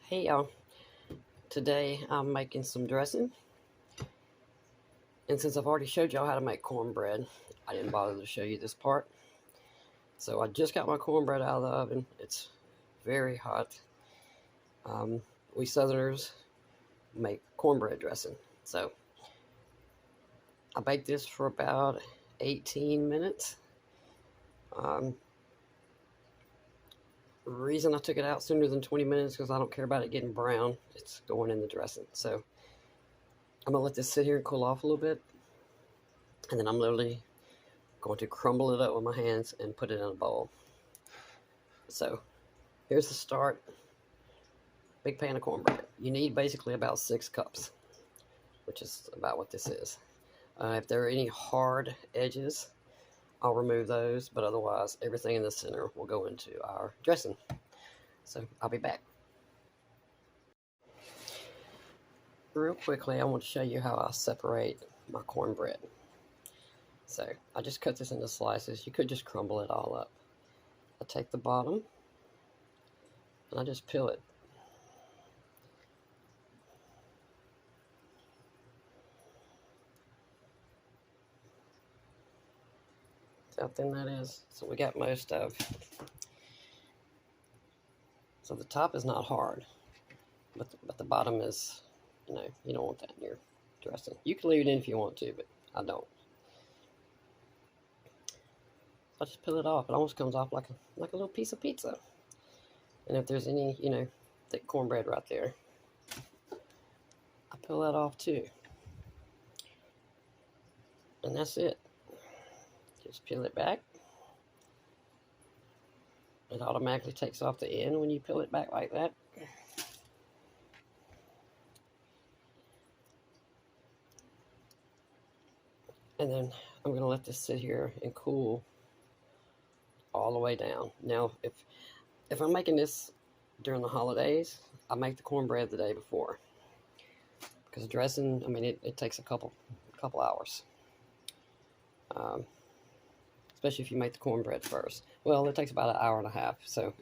Hey y'all, today I'm making some dressing, and since I've already showed y'all how to make cornbread, I didn't bother to show you this part. So I just got my cornbread out of the oven. It's very hot. We Southerners make cornbread dressing. So I baked this for about 18 minutes. The reason I took it out sooner than 20 minutes because I don't care about it getting brown. It's going in the dressing. So I'm gonna let this sit here and cool off a little bit, and then I'm literally going to crumble it up with my hands and put it in a bowl. So here's the start. Big pan of cornbread. You need basically about 6 cups, which is about what this is. If there are any hard edges, I'll remove those, but otherwise everything in the center will go into our dressing. So I'll be back. Real quickly, I want to show you how I separate my cornbread. So I just cut this into slices. You could just crumble it all up. I take the bottom and I just peel it. See how thin that is? So we got most of. So the top is not hard, but the bottom is, you don't want that in your dressing. You can leave it in if you want to, but I don't. I just peel it off. It almost comes off like a little piece of pizza. And if there's any, thick cornbread right there, I peel that off too. And that's it. Just peel it back. It automatically takes off the end when you peel it back like that. And then I'm going to let this sit here and cool all the way down. Now, if I'm making this during the holidays, I make the cornbread the day before. Because dressing, it takes a couple hours. Especially if you make the cornbread first. Well, it takes about an hour and a half, so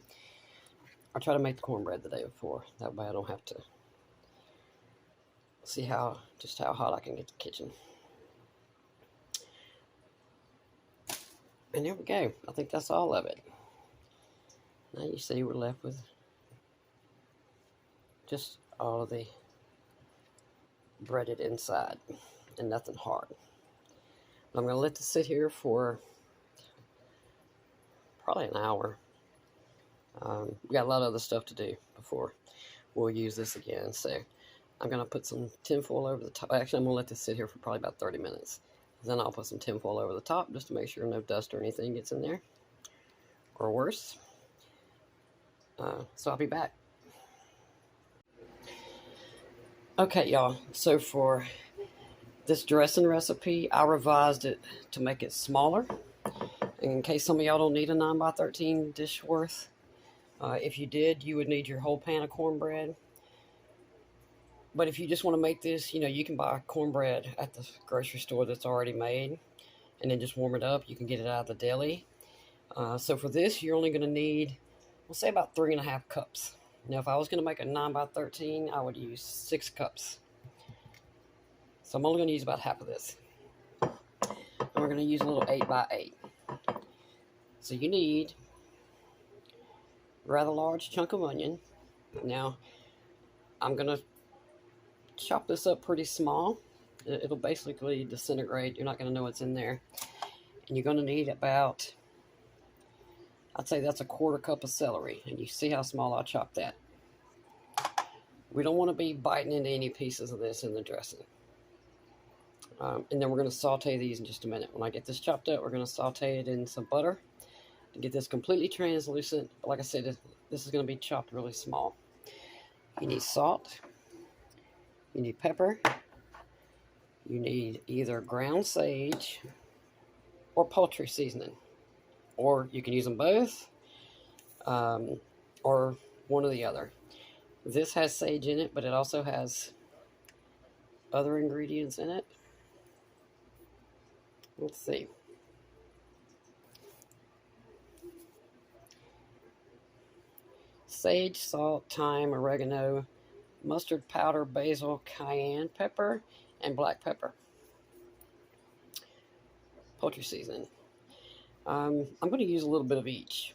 I try to make the cornbread the day before. That way I don't have to see just how hot I can get the kitchen. And there we go. I think that's all of it. Now you see we're left with just all of the breaded inside and nothing hard. But I'm going to let this sit here for probably an hour. We got a lot of other stuff to do before we'll use this again. So I'm going to put some tinfoil over the top. Actually, I'm going to let this sit here for probably about 30 minutes. Then I'll put some tinfoil over the top just to make sure no dust or anything gets in there. Or worse. So I'll be back. Okay, y'all. So for this dressing recipe, I revised it to make it smaller. In case some of y'all don't need a 9x13 dish worth. If you did, you would need your whole pan of cornbread. But if you just want to make this, you can buy cornbread at the grocery store that's already made. And then just warm it up. You can get it out of the deli. So for this, you're only going to need, we'll say about 3.5 cups. Now, if I was going to make a 9x13, I would use 6 cups. So I'm only going to use about half of this. And we're going to use a little 8x8. So you need a rather large chunk of onion. Now, I'm going to chop this up pretty small. It'll basically disintegrate. You're not going to know what's in there. And you're going to need about, I'd say that's a 1/4 cup of celery. And you see how small I chopped that. We don't want to be biting into any pieces of this in the dressing. And then we're going to saute these in just a minute. When I get this chopped up, we're going to saute it in some butter to get this completely translucent. But like I said, this is going to be chopped really small. You need salt. You need pepper. You need either ground sage or poultry seasoning. Or you can use them both, or one or the other. This has sage in it, but it also has other ingredients in it. Let's see. sage, salt, thyme, oregano, mustard powder, basil, cayenne pepper, and black pepper. Poultry seasoning. I'm going to use a little bit of each.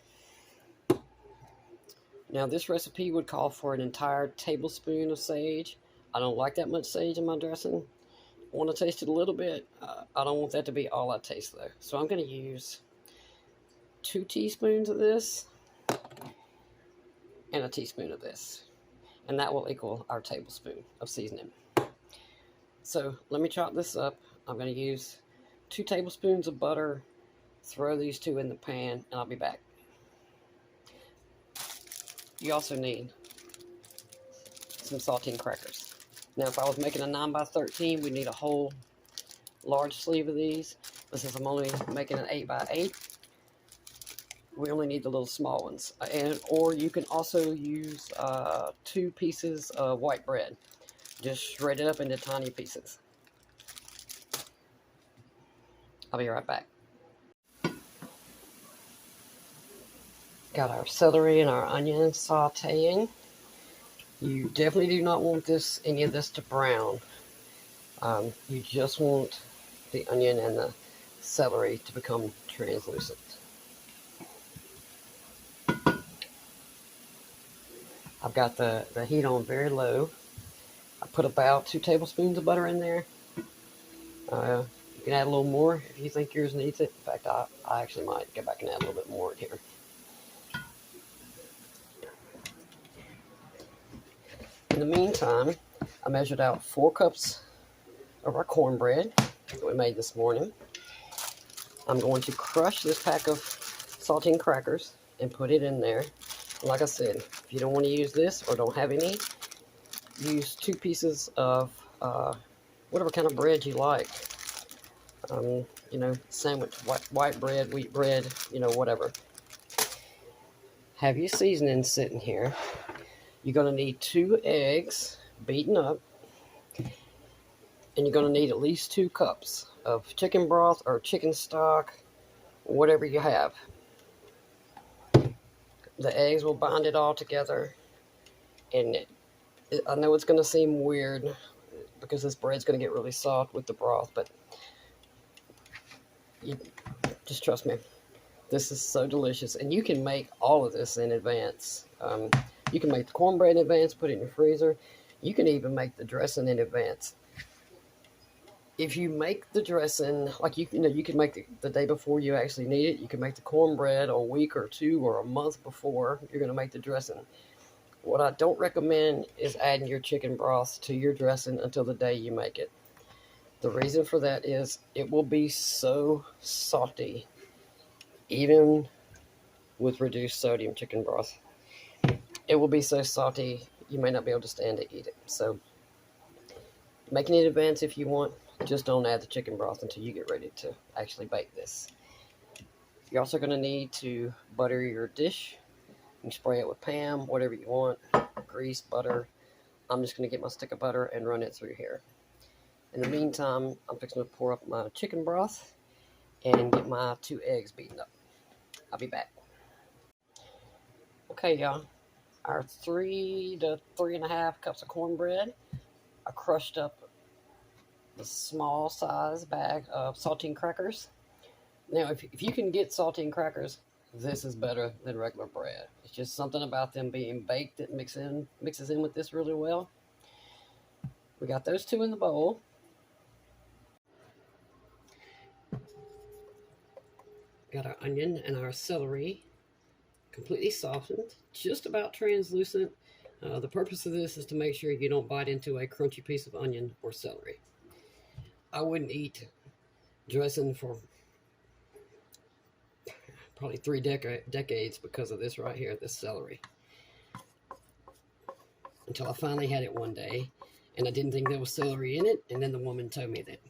Now, this recipe would call for an entire tablespoon of sage. I don't like that much sage in my dressing. I want to taste it a little bit. I don't want that to be all I taste, though. So I'm going to use 2 teaspoons of this and a teaspoon of this. And that will equal our tablespoon of seasoning. So let me chop this up. I'm going to use 2 tablespoons of butter, throw these 2 in the pan, and I'll be back. You also need some saltine crackers. Now, if I was making a 9x13, we need a whole large sleeve of these. But since I'm only making an 8x8, we only need the little small ones. Or you can also use 2 pieces of white bread. Just shred it up into tiny pieces. I'll be right back. Got our celery and our onions sauteing. You definitely do not want any of this to brown. You just want the onion and the celery to become translucent. I've got the heat on very low. I put about 2 tablespoons of butter in there. You can add a little more if you think yours needs it. In fact, I actually might go back and add a little bit more in here. In the meantime, I measured out 4 cups of our cornbread that we made this morning. I'm going to crush this pack of saltine crackers and put it in there. And like I said, if you don't want to use this or don't have any, use 2 pieces of whatever kind of bread you like. You know, sandwich, white bread, wheat bread, you know, whatever. Have your seasoning sitting here. You're going to need 2 eggs beaten up. And you're going to need at least 2 cups of chicken broth or chicken stock, whatever you have. The eggs will bind it all together. And I know it's going to seem weird because this bread's going to get really soft with the broth, but you just trust me. This is so delicious. And you can make all of this in advance. You can make the cornbread in advance, put it in your freezer. You can even make the dressing in advance. If you make the dressing, like you know, you can make the day before you actually need it. You can make the cornbread a week or 2 or a month before you're going to make the dressing. What I don't recommend is adding your chicken broth to your dressing until the day you make it. The reason for that is it will be so salty, even with reduced sodium chicken broth. It will be so salty, you may not be able to stand to eat it. So, make it in advance if you want. Just don't add the chicken broth until you get ready to actually bake this. You're also going to need to butter your dish. You can spray it with Pam, whatever you want. Grease, butter. I'm just going to get my stick of butter and run it through here. In the meantime, I'm fixing to pour up my chicken broth and get my 2 eggs beaten up. I'll be back. Okay, y'all. Our 3 to 3.5 cups of cornbread. I crushed up the small size bag of saltine crackers. Now, if you can get saltine crackers, this is better than regular bread. It's just something about them being baked that mixes in with this really well. We got those 2 in the bowl. Got our onion and our celery completely softened, just about translucent. The purpose of this is to make sure you don't bite into a crunchy piece of onion or celery. I wouldn't eat dressing for probably 3 decades because of this right here, this celery. Until I finally had it one day, and I didn't think there was celery in it, and then the woman told me that.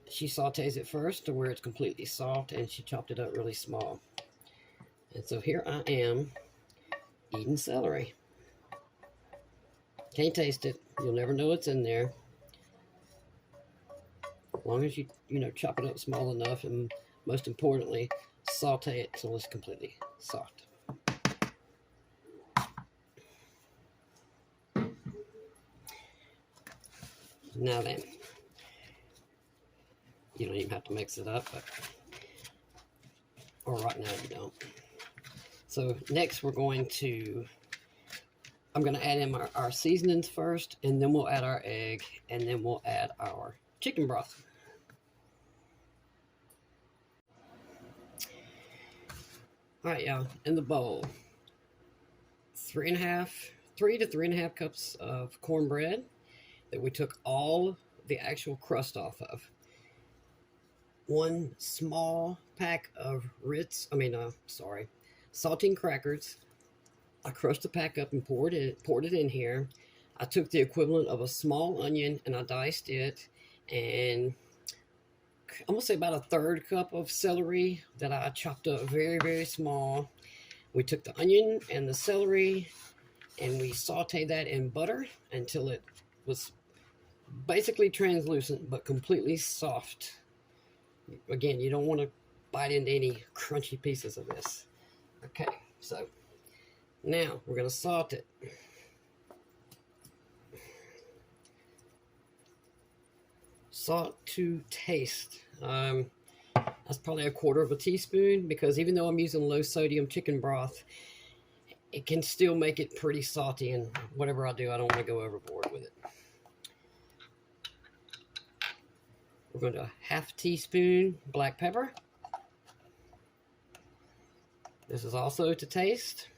She sautés it first to where it's completely soft, and she chopped it up really small. And so here I am eating celery. Can't taste it. You'll never know it's in there. As long as you chop it up small enough, and most importantly, saute it until it's completely soft. Now then, you don't even have to mix it up, but, or right now you don't. So next I'm going to add in our seasonings first, and then we'll add our egg, and then we'll add our chicken broth. All right, y'all, in the bowl, 3 to 3.5 cups of cornbread that we took all the actual crust off of. 1 small pack of saltine crackers. I crushed the pack up and poured it in here. I took the equivalent of a small onion and I diced it, and I'm gonna say about a 1/3 cup of celery that I chopped up very, very small. We took the onion and the celery and we sauteed that in butter until it was basically translucent but completely soft. Again, you don't want to bite into any crunchy pieces of this. Okay, so now we're going to salt it. Salt to taste. That's probably a 1/4 teaspoon, because even though I'm using low sodium chicken broth, it can still make it pretty salty, and whatever I do, I don't want to go overboard with it. We're going to 1/2 teaspoon black pepper. This is also to taste.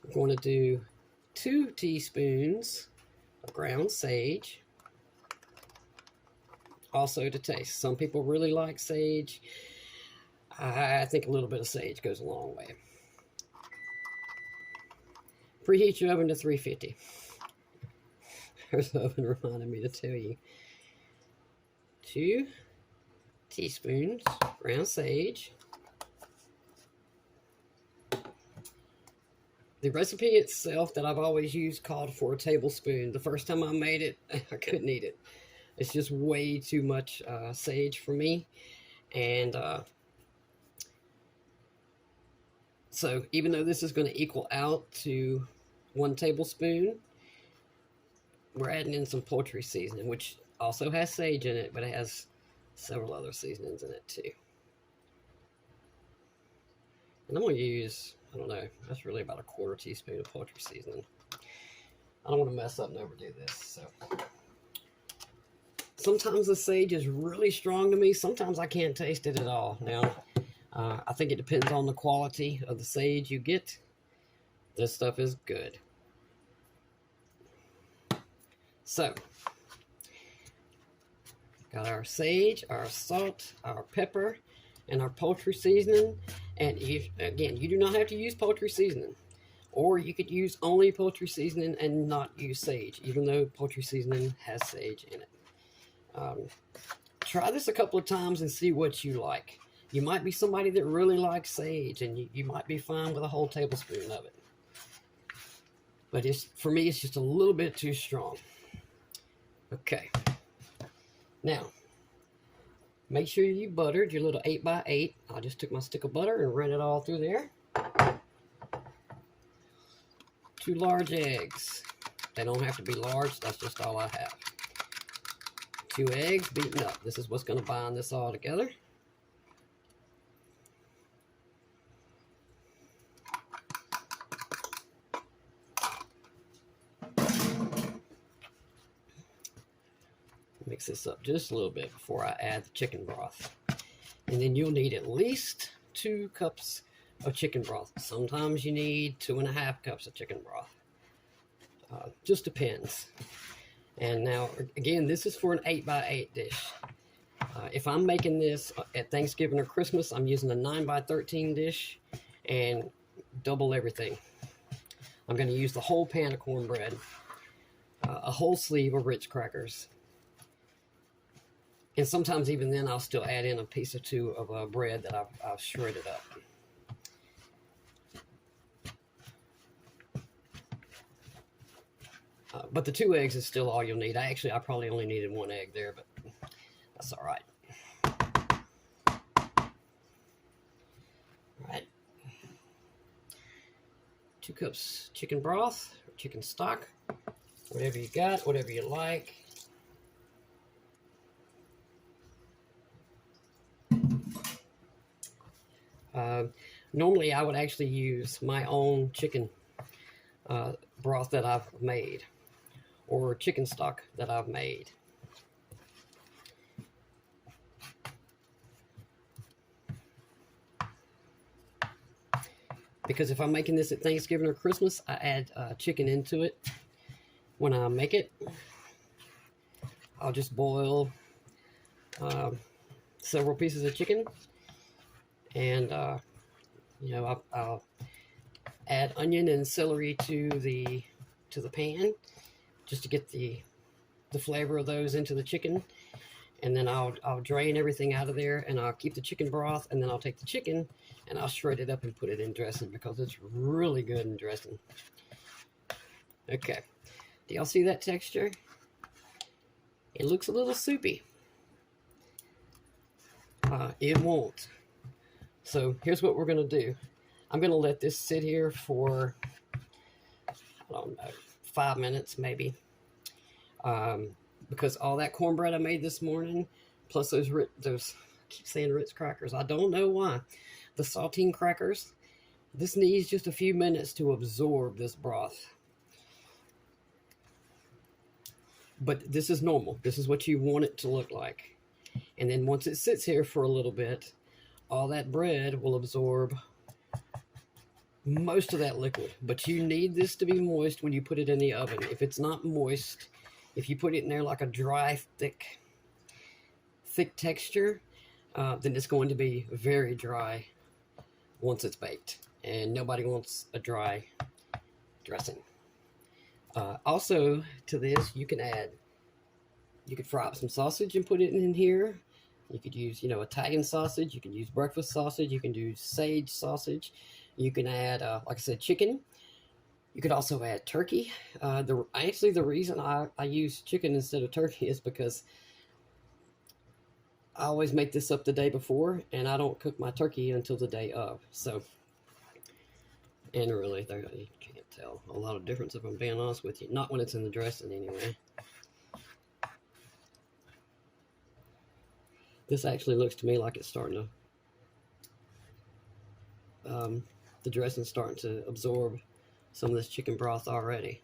We're going to do 2 teaspoons of ground sage, also to taste. Some people really like sage. I think a little bit of sage goes a long way. Preheat your oven to 350. There's the oven reminded me to tell you. 2 teaspoons ground sage. The recipe itself that I've always used called for a tablespoon. The first time I made it, I couldn't eat it. It's just way too much sage for me. And so even though this is going to equal out to 1 tablespoon, we're adding in some poultry seasoning, which also has sage in it, but it has several other seasonings in it too. And I'm going to use, I don't know, that's really about a 1/4 teaspoon of poultry seasoning. I don't want to mess up and overdo this. So sometimes the sage is really strong to me. Sometimes I can't taste it at all. Now, I think it depends on the quality of the sage you get. This stuff is good. So, got our sage, our salt, our pepper, and our poultry seasoning. And again, you do not have to use poultry seasoning. Or you could use only poultry seasoning and not use sage, even though poultry seasoning has sage in it. Try this a couple of times and see what you like. You might be somebody that really likes sage, and you might be fine with a whole tablespoon of it. But for me, it's just a little bit too strong. Okay. Now, make sure you buttered your little 8x8. I just took my stick of butter and ran it all through there. 2 large eggs. They don't have to be large. That's just all I have. 2 eggs beaten up. This is what's going to bind this all together. Mix this up just a little bit before I add the chicken broth. And then you'll need at least 2 cups of chicken broth. Sometimes you need 2.5 cups of chicken broth. Just depends. And now, again, this is for an 8x8 dish. If I'm making this at Thanksgiving or Christmas, I'm using a 9x13 dish and double everything. I'm going to use the whole pan of cornbread, a whole sleeve of Ritz crackers. And sometimes even then, I'll still add in a piece or 2 of bread that I've shredded up. But the 2 eggs is still all you'll need. I probably only needed 1 egg there, but that's all right. All right. 2 cups chicken broth, or chicken stock, whatever you got, whatever you like. Normally I would actually use my own chicken broth that I've made, or chicken stock that I've made. Because if I'm making this at Thanksgiving or Christmas, I add chicken into it when I make it. I'll just boil several pieces of chicken, and you know, I'll add onion and celery to the pan just to get the flavor of those into the chicken. And then I'll drain everything out of there, and I'll keep the chicken broth, and then I'll take the chicken and I'll shred it up and put it in dressing, because it's really good in dressing. Okay, do y'all see that texture? It looks a little soupy. It won't. So here's what we're gonna do. I'm gonna let this sit here for, I don't know, 5 minutes maybe. Because all that cornbread I made this morning, plus those I keep saying Ritz crackers, I don't know why, the saltine crackers, this needs just a few minutes to absorb this broth. But this is normal. This is what you want it to look like. And then once it sits here for a little bit, all that bread will absorb most of that liquid. But you need this to be moist when you put it in the oven. If it's not moist, if you put it in there like a dry, thick texture, then it's going to be very dry once it's baked. And nobody wants a dry dressing. Also, to this, you could fry up some sausage and put it in here. You could use, you know, Italian sausage. You can use breakfast sausage. You can do sage sausage. You can add, like I said, chicken. You could also add turkey. Actually, the reason I use chicken instead of turkey is because I always make this up the day before, and I don't cook my turkey until the day of. So, and really, you can't tell a lot of difference if I'm being honest with you. Not when it's in the dressing, anyway. This actually looks to me like it's starting to, the dressing's starting to absorb some of this chicken broth already.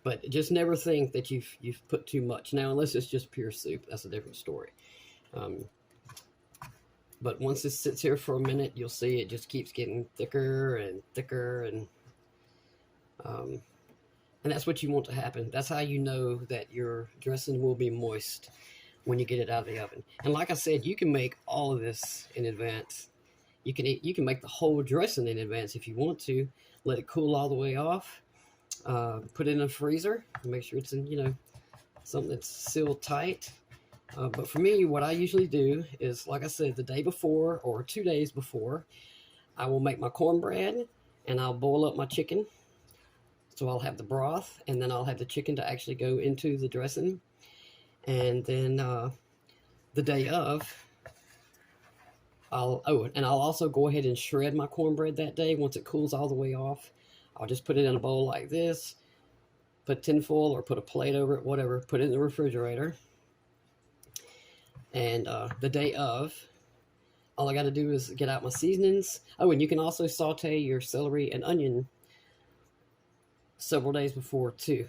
But just never think that you've put too much. Now, unless it's just pure soup, that's a different story. But once this sits here for a minute, you'll see it just keeps getting thicker and thicker, and that's what you want to happen. That's how you know that your dressing will be moist when you get it out of the oven. And like I said, you can make all of this in advance. You can make the whole dressing in advance if you want to. Let it cool all the way off. Put it in a freezer. Make sure it's in, you know, something that's sealed tight. But for me, what I usually do is, like I said, the day before or 2 days before, I will make my cornbread and I'll boil up my chicken. So I'll have the broth, and then I'll have the chicken to actually go into the dressing. And then the day of, I'll also go ahead and shred my cornbread that day. Once it cools all the way off, I'll just put it in a bowl like this, put tinfoil or put a plate over it, whatever, put it in the refrigerator. And the day of, all I got to do is get out my seasonings. Oh, and you can also saute your celery and onion several days before too.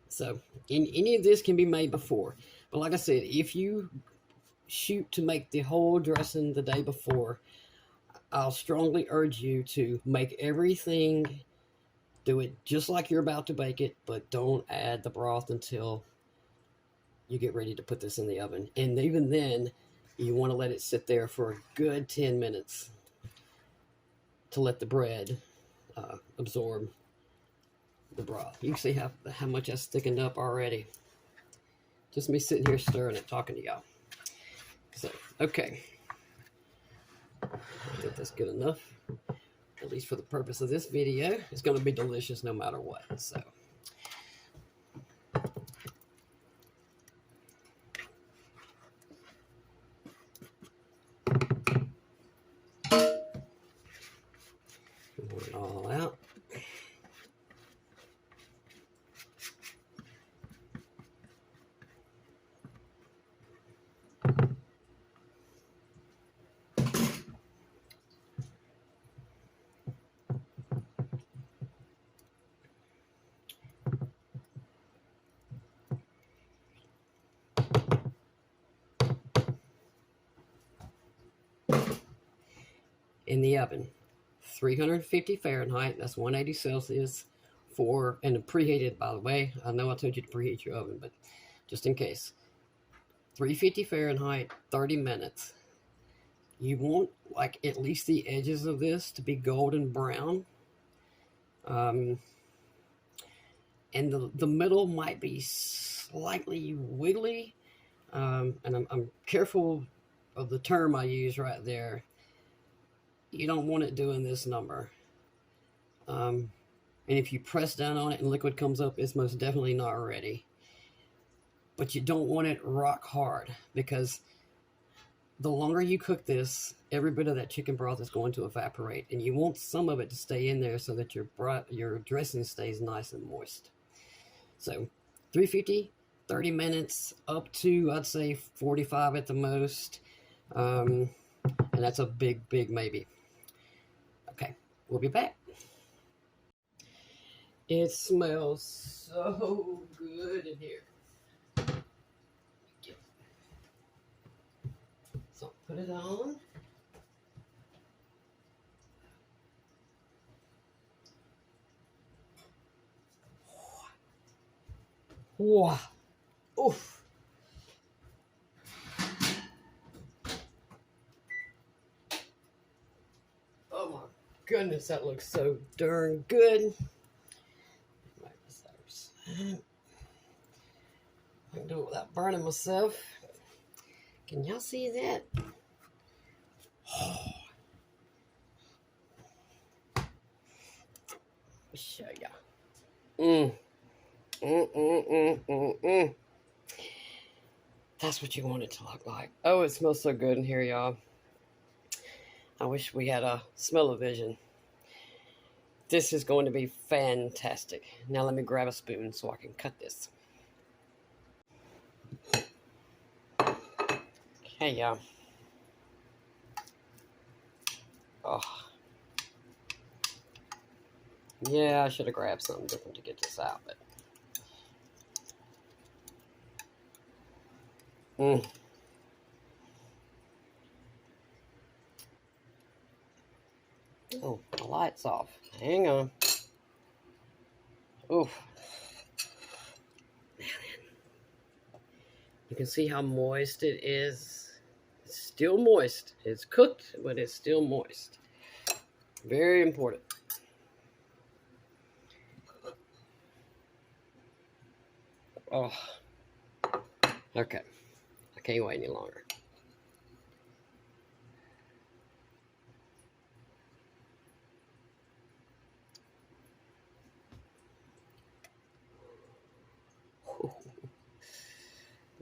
So any of this can be made before. But like I said, if you shoot to make the whole dressing the day before, I'll strongly urge you to make everything, do it just like you're about to bake it, but don't add the broth until you get ready to put this in the oven. And even then, you want to let it sit there for a good 10 minutes to let the bread absorb the broth. You can see how much that's thickened up already. Just me sitting here stirring it, talking to y'all. So, okay. I think that's good enough, at least for the purpose of this video. It's going to be delicious no matter what. So, pour it all in the oven. 350 Fahrenheit, that's 180 Celsius and preheated, by the way. I know I told you to preheat your oven, but just in case. 350 Fahrenheit, 30 minutes. You want like at least the edges of this to be golden brown. And the middle might be slightly wiggly. And I'm careful of the term I use right there. You don't want it doing this number. And if you press down on it and liquid comes up, it's most definitely not ready. But you don't want it rock hard, because the longer you cook this, every bit of that chicken broth is going to evaporate, and you want some of it to stay in there so that your dressing stays nice and moist. So 350, 30 minutes, up to, I'd say, 45 at the most. And that's a big, big maybe. Okay, we'll be back. It smells so good in here. So put it on. Wow. Oof. Oh my goodness, that looks so darn good. I can do it without burning myself. Can y'all see that? Let me show y'all. That's what you want it to look like. Oh, it smells so good in here, y'all. I wish we had a smell-o-vision. This is going to be fantastic. Now let me grab a spoon so I can cut this. Okay, y'all. Oh. Yeah, I should have grabbed something different to get this out, but. Oh, the light's off. Hang on. Oof. Now then. You can see how moist it is. It's still moist. It's cooked, but it's still moist. Very important. Oh. Okay. I can't wait any longer.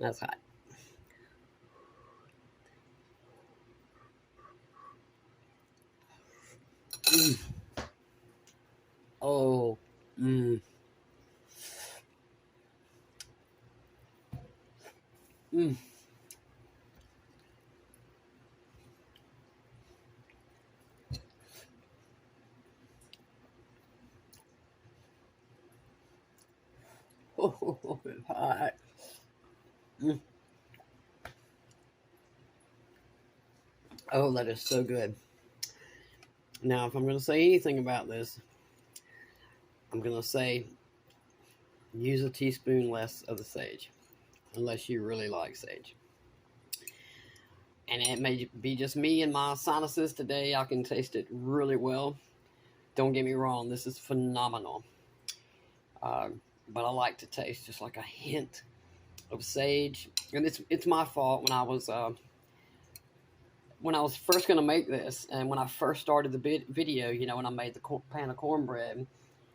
That's hot. Oh. Oh, it's hot. Oh, that is so good. Now, if I'm going to say anything about this, I'm going to say use a teaspoon less of the sage, unless you really like sage. And it may be just me and my sinuses today. I can taste it really well. Don't get me wrong, this is phenomenal. But I like to taste just like a hint of sage. And it's my fault when I was first going to make this, and when I first started the video, you know, when I made the pan of cornbread,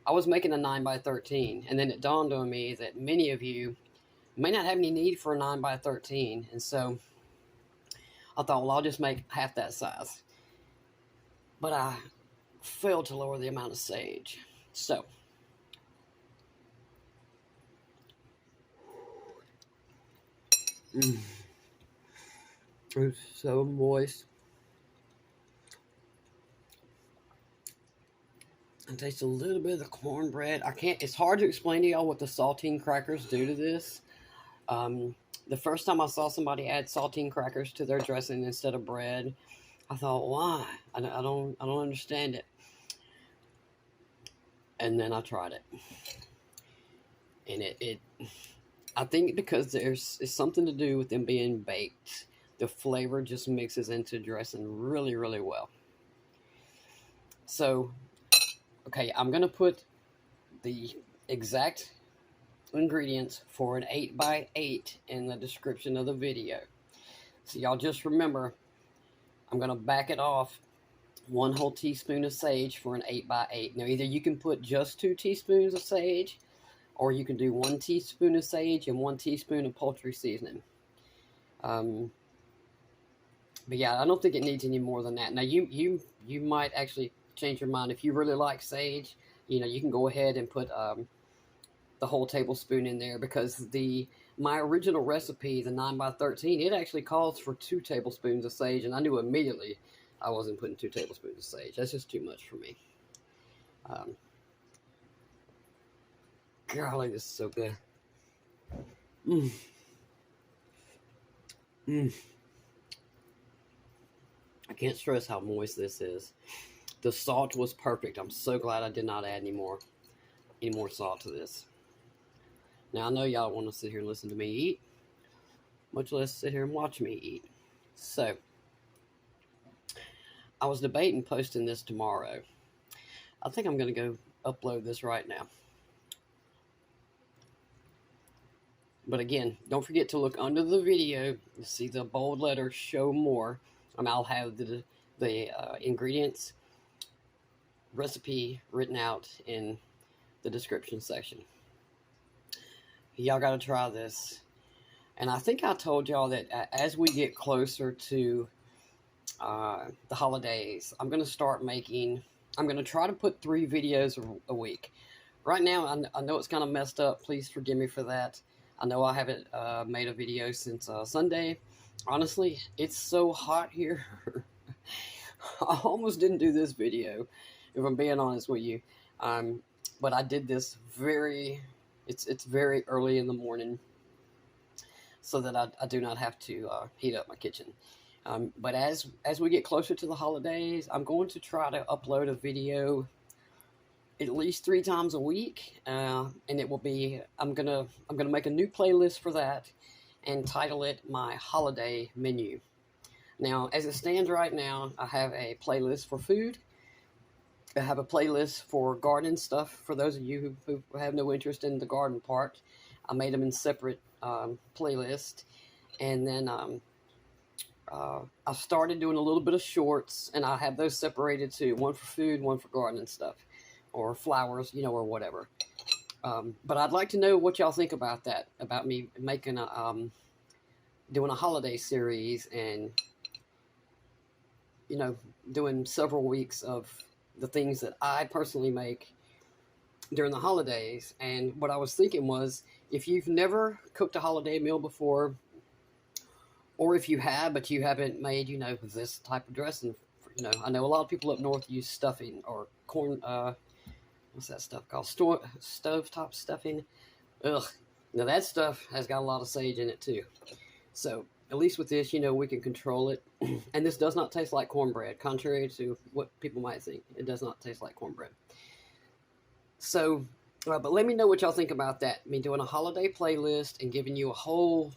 I was making a 9x13, and then it dawned on me that many of you may not have any need for a 9x13, and so I thought, well, I'll just make half that size. But I failed to lower the amount of sage. So, it's so moist. I taste a little bit of the cornbread. It's hard to explain to y'all what the saltine crackers do to this. The first time I saw somebody add saltine crackers to their dressing instead of bread, I thought, why? I don't understand it. And then I tried it, and it I think because it's something to do with them being baked. The flavor just mixes into dressing really, really well. So, okay, I'm gonna put the exact ingredients for an 8x8 in the description of the video. So y'all just remember, I'm gonna back it off 1 whole teaspoon of sage for an 8x8. Now either you can put just 2 teaspoons of sage, or you can do 1 teaspoon of sage and 1 teaspoon of poultry seasoning. But yeah, I don't think it needs any more than that. Now you might actually change your mind if you really like sage. You can go ahead and put the whole tablespoon in there, because my original recipe, the 9x13, it actually calls for 2 tablespoons of sage, and I knew immediately I wasn't putting 2 tablespoons of sage. That's just too much for me. Golly, this is so good. Mmm. Mmm. I can't stress how moist this is. The salt was perfect. I'm so glad I did not add any more salt to this. Now, I know y'all want to sit here and listen to me eat, much less sit here and watch me eat. So, I was debating posting this tomorrow. I think I'm going to go upload this right now. But again, don't forget to look under the video to see the bold letter "Show More," and I'll have the ingredients, recipe written out in the description section. Y'all got to try this. And I think I told y'all that as we get closer to the holidays, I'm going to try to put 3 videos a week. Right now, I know it's kind of messed up. Please forgive me for that. I know I haven't made a video since Sunday. Honestly, it's so hot here. I almost didn't do this video, if I'm being honest with you. But I did this it's very early in the morning, so that I do not have to heat up my kitchen. But as we get closer to the holidays, I'm going to try to upload a video at least 3 times a week, and it will be, I'm gonna make a new playlist for that and title it my holiday menu. Now, as it stands right now, I have a playlist for food. I have a playlist for garden stuff. For those of you who have no interest in the garden part, I made them in separate playlists. And then I started doing a little bit of shorts, and I have those separated too. One for food, one for garden stuff, or flowers, or whatever. But I'd like to know what y'all think about that, about me making doing a holiday series, and doing several weeks of the things that I personally make during the holidays. And what I was thinking was, if you've never cooked a holiday meal before, or if you have but you haven't made this type of dressing, I know a lot of people up north use stuffing or corn, what's that stuff called, stovetop stuffing. Ugh. Now that stuff has got a lot of sage in it too. So at least with this, we can control it. And this does not taste like cornbread, contrary to what people might think. It does not taste like cornbread. So, but let me know what y'all think about that. Me doing a holiday playlist and giving you a whole,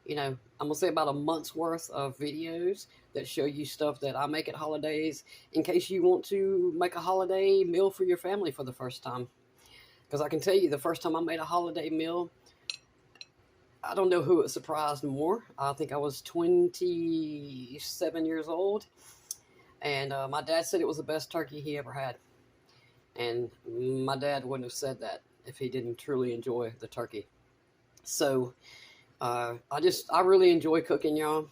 I'm going to say about a month's worth of videos that show you stuff that I make at holidays, in case you want to make a holiday meal for your family for the first time. Because I can tell you, the first time I made a holiday meal, I don't know who it surprised more. I think I was 27 years old, and my dad said it was the best turkey he ever had. And my dad wouldn't have said that if he didn't truly enjoy the turkey. So I really enjoy cooking, y'all.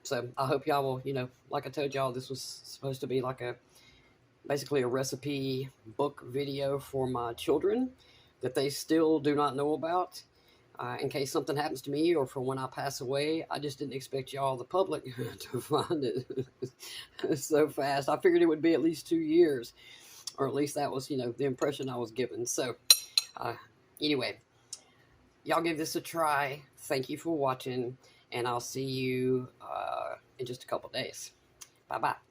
So I hope y'all will, like I told y'all, this was supposed to be like basically a recipe book video for my children that they still do not know about. In case something happens to me, or for when I pass away. I just didn't expect y'all, the public, to find it so fast. I figured it would be at least 2 years, or at least that was, the impression I was given. So, anyway, y'all give this a try. Thank you for watching, and I'll see you in just a couple days. Bye-bye.